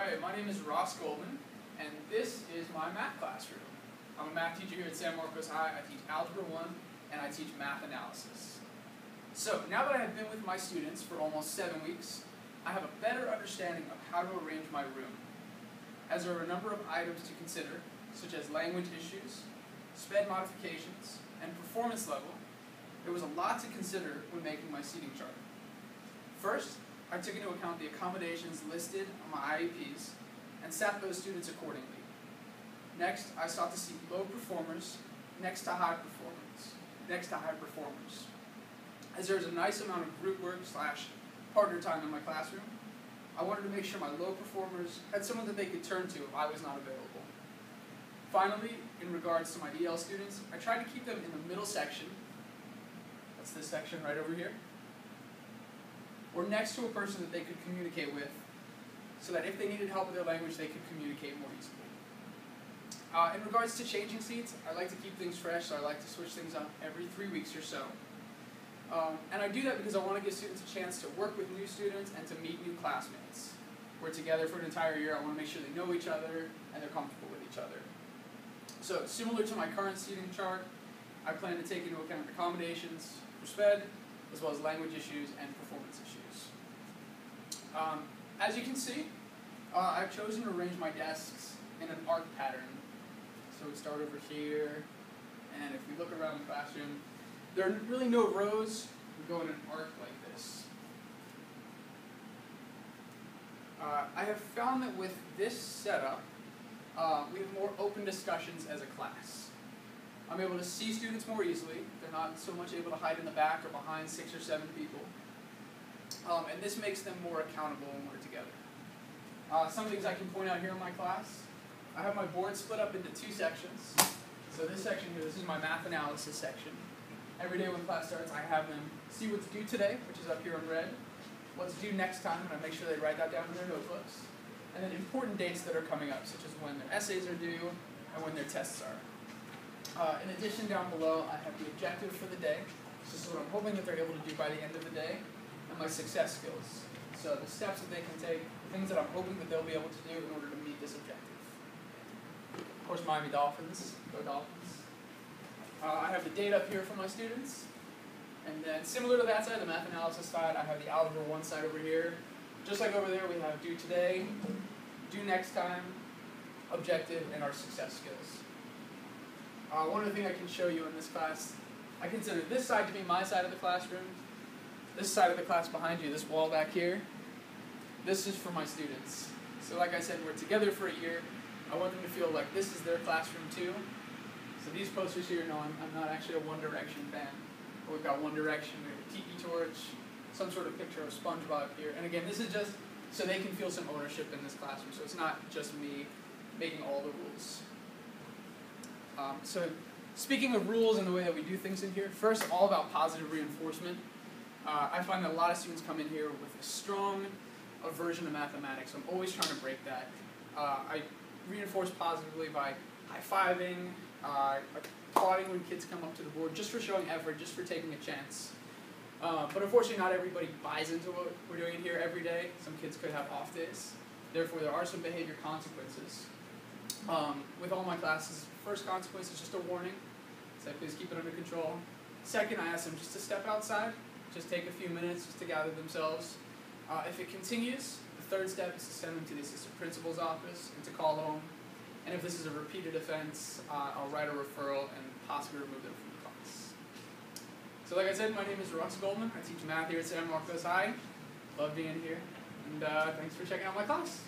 Alright, my name is Ross Goldman, and this is my math classroom. I'm a math teacher here at San Marcos High. I teach Algebra 1, and I teach math analysis. So, now that I have been with my students for almost 7 weeks, I have a better understanding of how to arrange my room. As there are a number of items to consider, such as language issues, SPED modifications, and performance level, there was a lot to consider when making my seating chart. First, I took into account the accommodations listed on my IEPs and sat those students accordingly. Next, I sought to seat low performers next to high performers. As there is a nice amount of group work / partner time in my classroom, I wanted to make sure my low performers had someone that they could turn to if I was not available. Finally, in regards to my EL students, I tried to keep them in the middle section, that's this section right over here, or next to a person that they could communicate with, so that if they needed help with their language, they could communicate more easily. In regards to changing seats, I like to keep things fresh, so I like to switch things up every 3 weeks or so. And I do that because I want to give students a chance to work with new students and to meet new classmates. We're together for an entire year. I want to make sure they know each other and they're comfortable with each other. So, similar to my current seating chart, I plan to take into account accommodations for SPED, as well as language issues and performance issues. As you can see, I've chosen to arrange my desks in an arc pattern. So we start over here, and if we look around the classroom, there are really no rows. We go in an arc like this. I have found that with this setup, we have more open discussions as a class. I'm able to see students more easily. They're not so much able to hide in the back or behind 6 or 7 people. And this makes them more accountable when we're together. Some things I can point out here in my class. I have my board split up into 2 sections. So this section here, this is my math analysis section. Every day when class starts, I have them see what's due today, which is up here in red, what's due next time, and I make sure they write that down in their notebooks, and then important dates that are coming up, such as when their essays are due and when their tests are. In addition, down below, I have the objective for the day. This is what I'm hoping that they're able to do by the end of the day, and my success skills. So the steps that they can take, the things that I'm hoping that they'll be able to do in order to meet this objective. Of course, Miami Dolphins, go Dolphins. I have the data up here for my students. And then similar to that side, the math analysis side, I have the Algebra 1 side over here. Just like over there, we have due today, due next time, objective, and our success skills. One other thing I can show you in this class, I consider this side to be my side of the classroom. This side of the class behind you, this wall back here, this is for my students. So like I said, we're together for a year. I want them to feel like this is their classroom too. So these posters here, no, I'm not actually a One Direction fan. But we've got One Direction, we have a tiki torch, some sort of picture of SpongeBob here. And again, this is just so they can feel some ownership in this classroom. So it's not just me making all the rules. So speaking of rules and the way that we do things in here, first, all about positive reinforcement. I find that a lot of students come in here with a strong aversion to mathematics. I'm always trying to break that. I reinforce positively by high-fiving, applauding when kids come up to the board, just for showing effort, just for taking a chance. But unfortunately, not everybody buys into what we're doing here every day. Some kids could have off days. Therefore, there are some behavior consequences. With all my classes, first consequence is just a warning. So please keep it under control. Second, I ask them just to step outside, just take a few minutes just to gather themselves. If it continues, the third step is to send them to the assistant principal's office and to call home. And if this is a repeated offense, I'll write a referral and possibly remove them from the class. So like I said, my name is Ross Goldman. I teach math here at San Marcos High. Love being here. And thanks for checking out my class.